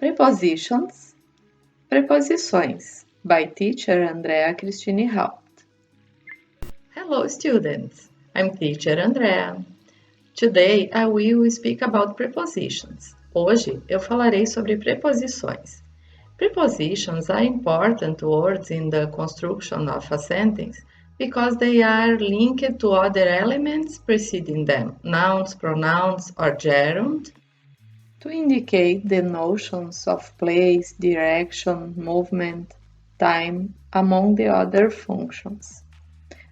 Prepositions, preposições, by teacher Andrea Cristine Haupt. Hello students, I'm teacher Andrea. Today I will speak about prepositions. Hoje eu falarei sobre preposições. Prepositions are important words in the construction of a sentence because they are linked to other elements preceding them, nouns, pronouns, or gerund, to indicate the notions of place, direction, movement, time, among the other functions.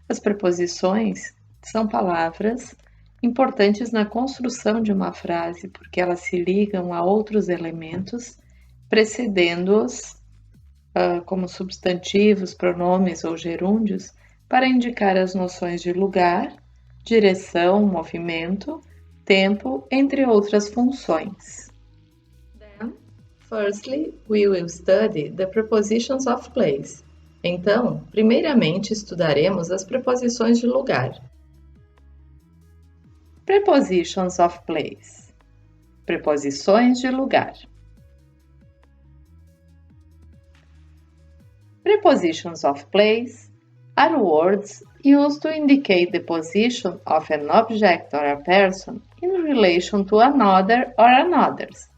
As preposições são palavras importantes na construção de uma frase porque elas se ligam a outros elementos, precedendo-os como substantivos, pronomes ou gerúndios, para indicar as noções de lugar, direção, movimento, tempo, entre outras funções. Then, firstly, we will study the prepositions of place. Então, primeiramente estudaremos as preposições de lugar. Prepositions of place. Preposições de lugar. Prepositions of place are words used to indicate the position of an object or a person in relation to another or anothers.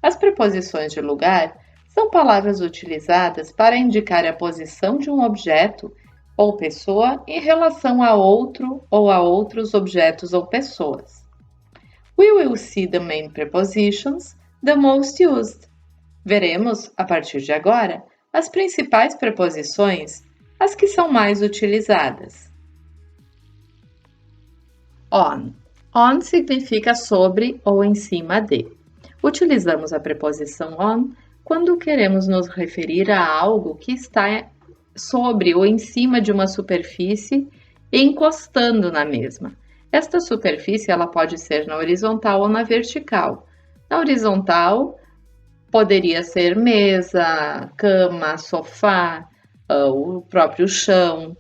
As preposições de lugar são palavras utilizadas para indicar a posição de um objeto ou pessoa em relação a outro ou a outros objetos ou pessoas. We will see the main prepositions, the most used. Veremos, a partir de agora, as principais preposições, as que são mais utilizadas. On. On significa sobre ou em cima de. Utilizamos a preposição on quando queremos nos referir a algo que está sobre ou em cima de uma superfície e encostando na mesma. Esta superfície ela pode ser na horizontal ou na vertical. Na horizontal, poderia ser mesa, cama, sofá, o próprio chão,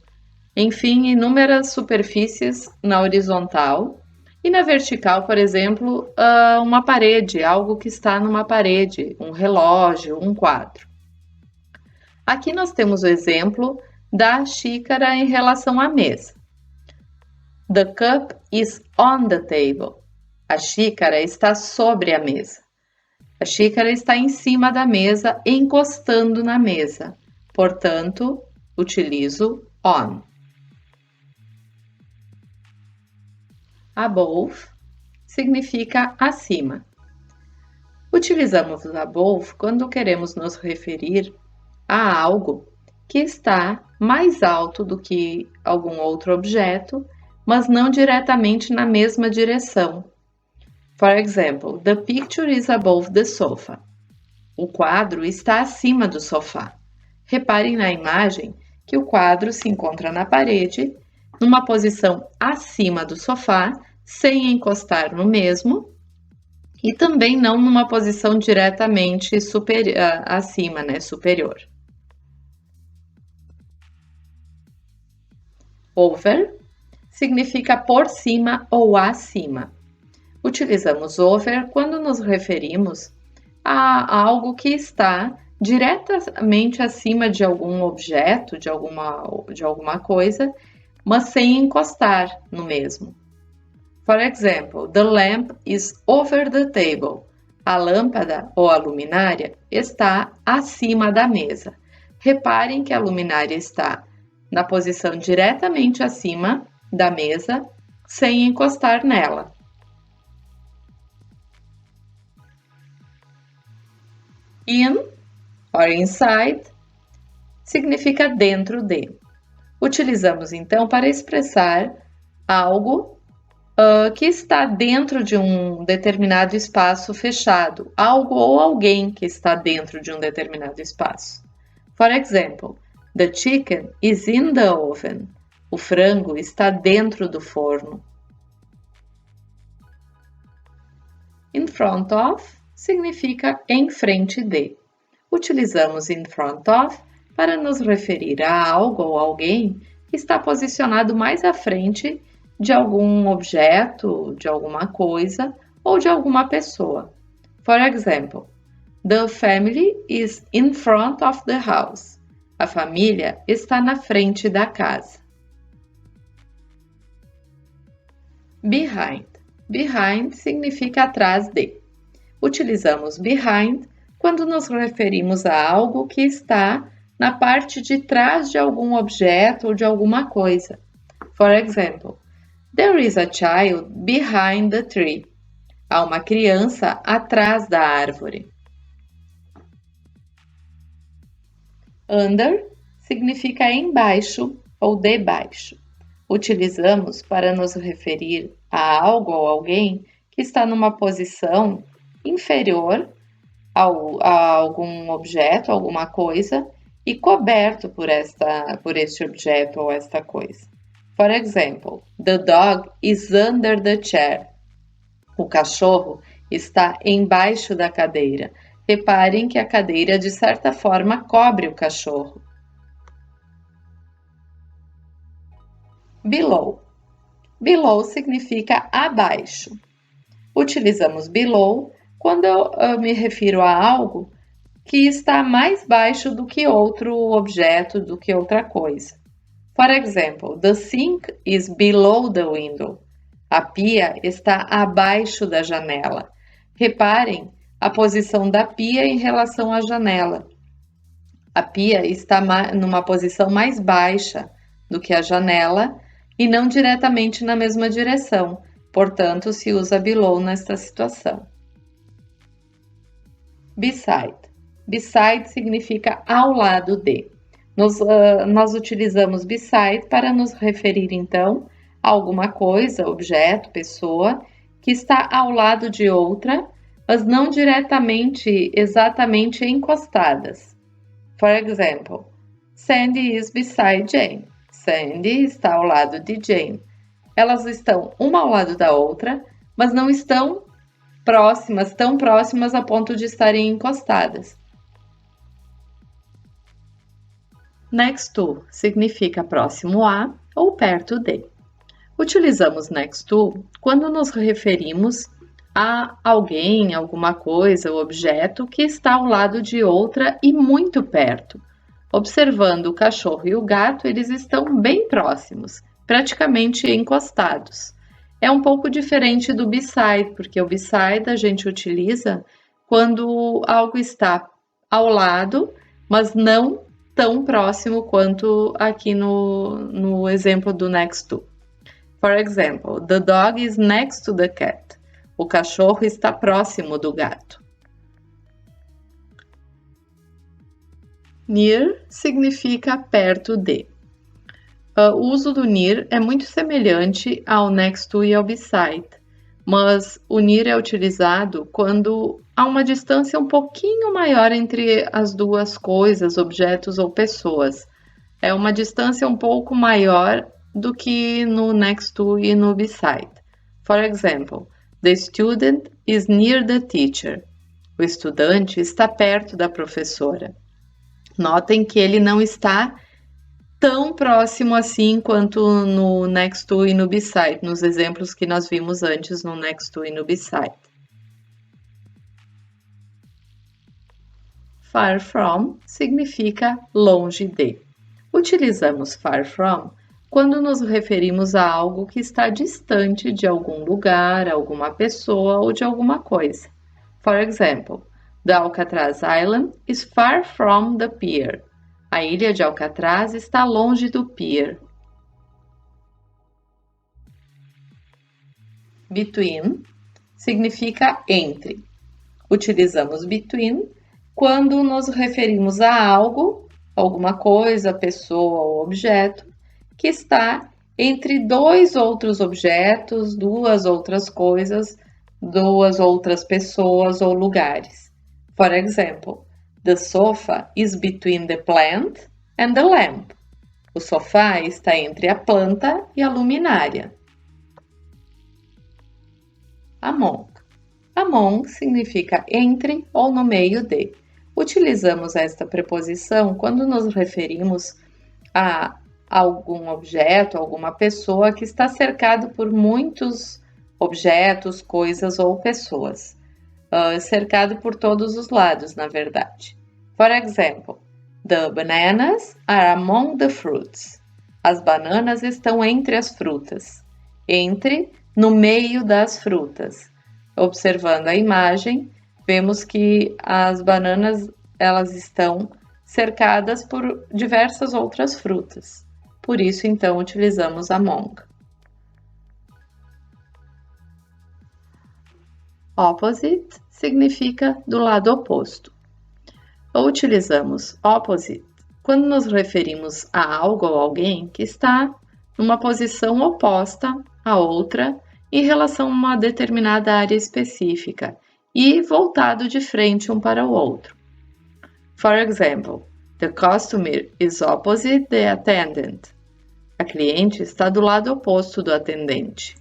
enfim, inúmeras superfícies na horizontal. E na vertical, por exemplo, uma parede, algo que está numa parede, um relógio, um quadro. Aqui nós temos o exemplo da xícara em relação à mesa. The cup is on the table. A xícara está sobre a mesa. A xícara está em cima da mesa, encostando na mesa. Portanto, utilizo on. Above significa acima. Utilizamos o above quando queremos nos referir a algo que está mais alto do que algum outro objeto, mas não diretamente na mesma direção. For example, the picture is above the sofa. O quadro está acima do sofá. Reparem na imagem que o quadro se encontra na parede, numa posição acima do sofá, sem encostar no mesmo, e também não numa posição diretamente acima, superior. Over significa por cima ou acima. Utilizamos over quando nos referimos a algo que está diretamente acima de algum objeto, de alguma coisa, mas sem encostar no mesmo. For example, the lamp is over the table. A lâmpada ou a luminária está acima da mesa. Reparem que a luminária está na posição diretamente acima da mesa, sem encostar nela. In or inside significa dentro de. Utilizamos então para expressar algo que está dentro de um determinado espaço fechado, algo ou alguém que está dentro de um determinado espaço. For example, the chicken is in the oven. O frango está dentro do forno. In front of significa em frente de. Utilizamos in front of para nos referir a algo ou alguém que está posicionado mais à frente de algum objeto, de alguma coisa ou de alguma pessoa. For example, The family is in front of the house. A família está na frente da casa. Behind. Behind significa atrás de. Utilizamos behind quando nos referimos a algo que está na parte de trás de algum objeto ou de alguma coisa. For example, there is a child behind the tree. Há uma criança atrás da árvore. Under significa embaixo ou debaixo. Utilizamos para nos referir a algo ou alguém que está numa posição inferior a algum objeto, alguma coisa, e coberto por este objeto ou esta coisa. For example, the dog is under the chair. O cachorro está embaixo da cadeira. Reparem que a cadeira, de certa forma, cobre o cachorro. Below. Below significa abaixo. Utilizamos below quando eu me refiro a algo que está mais baixo do que outro objeto, do que outra coisa. For example, the sink is below the window. A pia está abaixo da janela. Reparem a posição da pia em relação à janela. A pia está numa posição mais baixa do que a janela e não diretamente na mesma direção. Portanto, se usa below nesta situação. Beside. Beside significa ao lado de. Nós utilizamos beside para nos referir, então, a alguma coisa, objeto, pessoa, que está ao lado de outra, mas não diretamente, exatamente encostadas. For example, Sandy is beside Jane. Sandy está ao lado de Jane. Elas estão uma ao lado da outra, mas não estão próximas, tão próximas a ponto de estarem encostadas. Next to significa próximo a ou perto de. Utilizamos next to quando nos referimos a alguém, alguma coisa ou objeto que está ao lado de outra e muito perto. Observando o cachorro e o gato, eles estão bem próximos, praticamente encostados. É um pouco diferente do beside, porque o beside a gente utiliza quando algo está ao lado, mas não tão próximo quanto aqui no exemplo do next to. For example, the dog is next to the cat. O cachorro está próximo do gato. Near significa perto de. O uso do near é muito semelhante ao next to e ao beside, mas o near é utilizado quando há uma distância um pouquinho maior entre as duas coisas, objetos ou pessoas. É uma distância um pouco maior do que no next to e no beside. For example, the student is near the teacher. O estudante está perto da professora. Notem que ele não está tão próximo assim quanto no next to e no beside, nos exemplos que nós vimos antes no next to e no beside. Far from significa longe de. Utilizamos far from quando nos referimos a algo que está distante de algum lugar, alguma pessoa ou de alguma coisa. For example, the Alcatraz Island is far from the pier. A ilha de Alcatraz está longe do pier. Between significa entre. Utilizamos between quando nos referimos a algo, alguma coisa, pessoa ou objeto, que está entre dois outros objetos, duas outras coisas, duas outras pessoas ou lugares. For example, the sofa is between the plant and the lamp. O sofá está entre a planta e a luminária. Among. Among significa entre ou no meio de. Utilizamos esta preposição quando nos referimos a algum objeto, alguma pessoa que está cercado por muitos objetos, coisas ou pessoas. cercado por todos os lados, na verdade. For example, the bananas are among the fruits. As bananas estão entre as frutas. Entre, no meio das frutas. Observando a imagem, vemos que as bananas elas estão cercadas por diversas outras frutas. Por isso, então, utilizamos among. Opposite significa do lado oposto. Utilizamos opposite quando nos referimos a algo ou alguém que está numa posição oposta a outra em relação a uma determinada área específica e voltado de frente um para o outro. For example, the customer is opposite the attendant. A cliente está do lado oposto do atendente.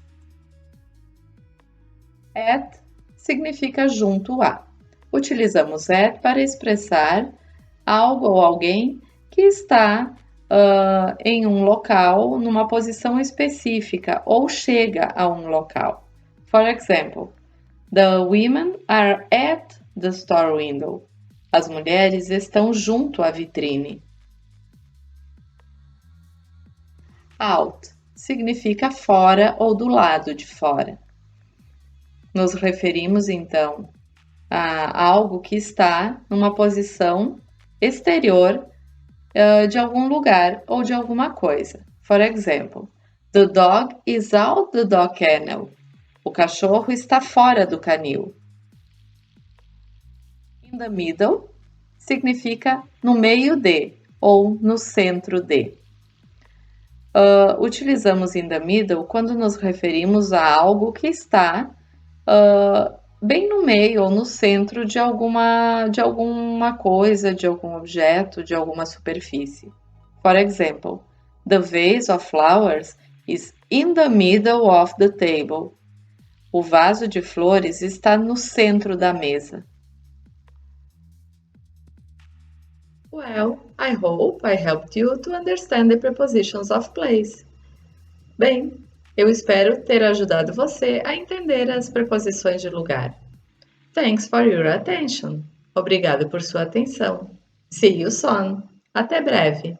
At significa junto a. Utilizamos at para expressar algo ou alguém que está em um local, numa posição específica ou chega a um local. For example, the women are at the store window. As mulheres estão junto à vitrine. Out significa fora ou do lado de fora. Nos referimos então a algo que está numa posição exterior de algum lugar ou de alguma coisa. For example, the dog is out the dog kennel. O cachorro está fora do canil. In the middle significa no meio de ou no centro de. Utilizamos in the middle quando nos referimos a algo que está bem no meio ou no centro de alguma coisa, de algum objeto, de alguma superfície. For example, the vase of flowers is in the middle of the table. O vaso de flores está no centro da mesa. Well, I hope I helped you to understand the prepositions of place. Bem, eu espero ter ajudado você a entender as preposições de lugar. Thanks for your attention. Obrigado por sua atenção. See you soon. Até breve.